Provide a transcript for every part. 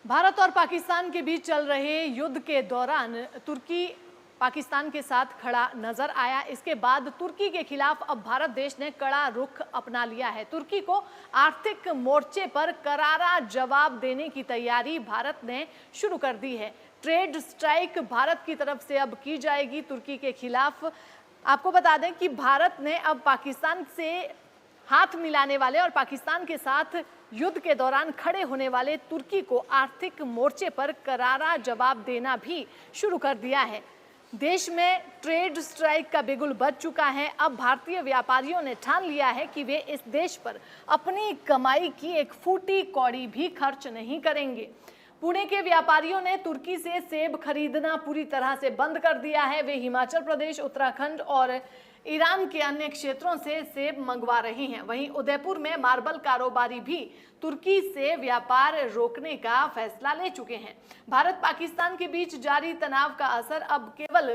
भारत और पाकिस्तान के बीच चल रहे युद्ध के दौरान तुर्की पाकिस्तान के साथ खड़ा नजर आया। इसके बाद तुर्की के खिलाफ अब भारत देश ने कड़ा रुख अपना लिया है। तुर्की को आर्थिक मोर्चे पर करारा जवाब देने की तैयारी भारत ने शुरू कर दी है। ट्रेड स्ट्राइक भारत की तरफ से अब की जाएगी तुर्की के खिलाफ। आपको बता दें कि भारत ने अब पाकिस्तान से हाथ मिलाने वाले और पाकिस्तान के साथ युद्ध के दौरान खड़े होने वाले तुर्की को आर्थिक मोर्चे पर करारा जवाब देना भी शुरू कर दिया है। देश में ट्रेड स्ट्राइक का बिगुल बज चुका है। अब भारतीय व्यापारियों ने ठान लिया है कि वे इस देश पर अपनी कमाई की एक फूटी कौड़ी भी खर्च नहीं करेंगे। पुणे के व्यापारियों ने तुर्की से सेब खरीदना पूरी तरह से बंद कर दिया है। वे हिमाचल प्रदेश, उत्तराखंड और ईरान के अन्य क्षेत्रों से सेब मंगवा रहे हैं। वहीं उदयपुर में मार्बल कारोबारी भी तुर्की से व्यापार रोकने का फैसला ले चुके हैं। भारत पाकिस्तान के बीच जारी तनाव का असर अब केवल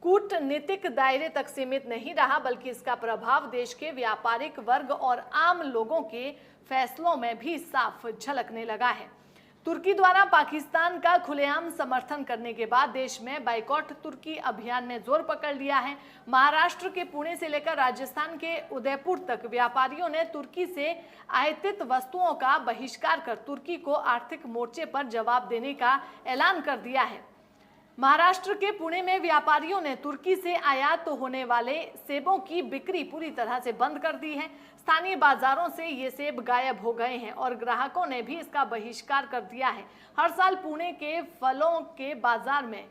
कूटनीतिक दायरे तक सीमित नहीं रहा, बल्कि इसका प्रभाव देश के व्यापारिक वर्ग और आम लोगों के फैसलों में भी साफ झलकने लगा है। तुर्की द्वारा पाकिस्तान का खुलेआम समर्थन करने के बाद देश में बाइकॉट तुर्की अभियान ने जोर पकड़ लिया है। महाराष्ट्र के पुणे से लेकर राजस्थान के उदयपुर तक व्यापारियों ने तुर्की से आयातित वस्तुओं का बहिष्कार कर तुर्की को आर्थिक मोर्चे पर जवाब देने का ऐलान कर दिया है। महाराष्ट्र के पुणे में व्यापारियों ने तुर्की से आयात होने वाले सेबों की बिक्री पूरी तरह से बंद कर दी है। स्थानीय बाजारों से ये सेब गायब हो गए हैं और ग्राहकों ने भी इसका बहिष्कार कर दिया है। हर साल पुणे के फलों के बाजार में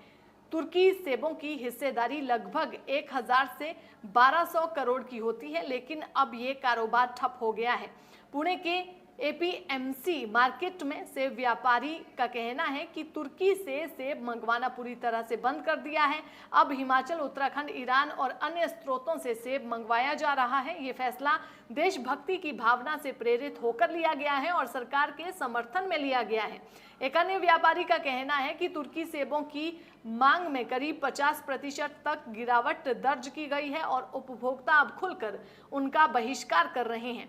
तुर्की सेबों की हिस्सेदारी लगभग 1000 से 1200 करोड़ की होती है, लेकिन अब ये कारोबार ठप हो गया है। पुणे के एपीएमसी मार्केट में सेब व्यापारी का कहना है कि तुर्की से सेब मंगवाना पूरी तरह से बंद कर दिया है। अब हिमाचल, उत्तराखंड, ईरान और अन्य स्रोतों से सेब मंगवाया जा रहा है। ये फैसला देशभक्ति की भावना से प्रेरित होकर लिया गया है और सरकार के समर्थन में लिया गया है। एक अन्य व्यापारी का कहना है कि तुर्की सेबों की मांग में करीब 50% तक गिरावट दर्ज की गई है और उपभोक्ता अब खुलकर उनका बहिष्कार कर रहे हैं।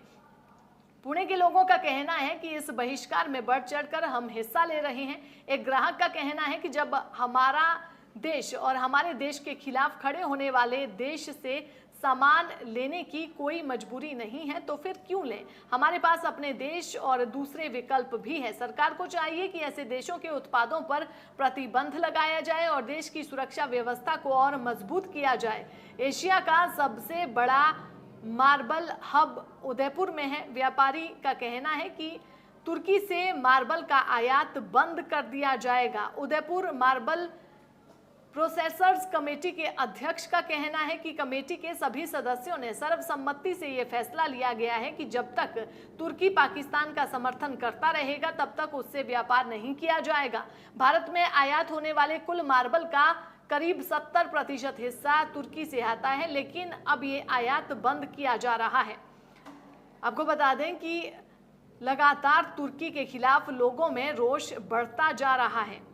पुणे के लोगों का कहना है कि इस बहिष्कार में बढ़ चढ़कर हम हिस्सा ले रहे हैं। एक ग्राहक का कहना है कि जब हमारा देश और हमारे देश के खिलाफ खड़े होने वाले देश से सामान लेने की कोई मजबूरी नहीं है तो फिर क्यों लें? हमारे पास अपने देश और दूसरे विकल्प भी है। सरकार को चाहिए कि ऐसे देशों के उत्पादों पर प्रतिबंध लगाया जाए और देश की सुरक्षा व्यवस्था को और मजबूत किया जाए। एशिया का सबसे बड़ा मार्बल हब उदयपुर में है। व्यापारी का कहना है कि तुर्की से मार्बल का आयात बंद कर दिया जाएगा। उदयपुर मार्बल प्रोसेसर्स कमेटी के अध्यक्ष का कहना है कि कमेटी के सभी सदस्यों ने सर्वसम्मति से यह फैसला लिया गया है कि जब तक तुर्की पाकिस्तान का समर्थन करता रहेगा तब तक उससे व्यापार नहीं किया जाएगा। भारत में आयात होने वाले कुल मार्बल का करीब 70% हिस्सा तुर्की से आता है, लेकिन अब ये आयात बंद किया जा रहा है। आपको बता दें कि लगातार तुर्की के खिलाफ लोगों में रोष बढ़ता जा रहा है।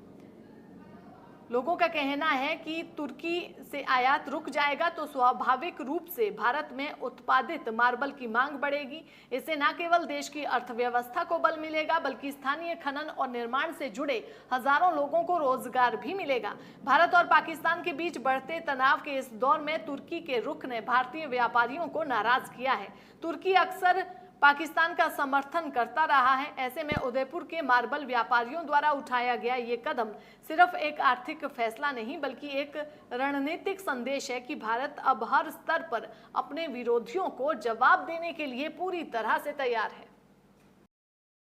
लोगों का कहना है कि तुर्की से आयात रुक जाएगा तो स्वाभाविक रूप से भारत में उत्पादित मार्बल की मांग बढ़ेगी। इससे न केवल देश की अर्थव्यवस्था को बल मिलेगा, बल्कि स्थानीय खनन और निर्माण से जुड़े हजारों लोगों को रोजगार भी मिलेगा। भारत और पाकिस्तान के बीच बढ़ते तनाव के इस दौर में तुर्की के रुख ने भारतीय व्यापारियों को नाराज किया है। तुर्की अक्सर पाकिस्तान का समर्थन करता रहा है। ऐसे में उदयपुर के मार्बल व्यापारियों द्वारा उठाया गया ये कदम सिर्फ एक आर्थिक फैसला नहीं, बल्कि एक रणनीतिक संदेश है कि भारत अब हर स्तर पर अपने विरोधियों को जवाब देने के लिए पूरी तरह से तैयार है।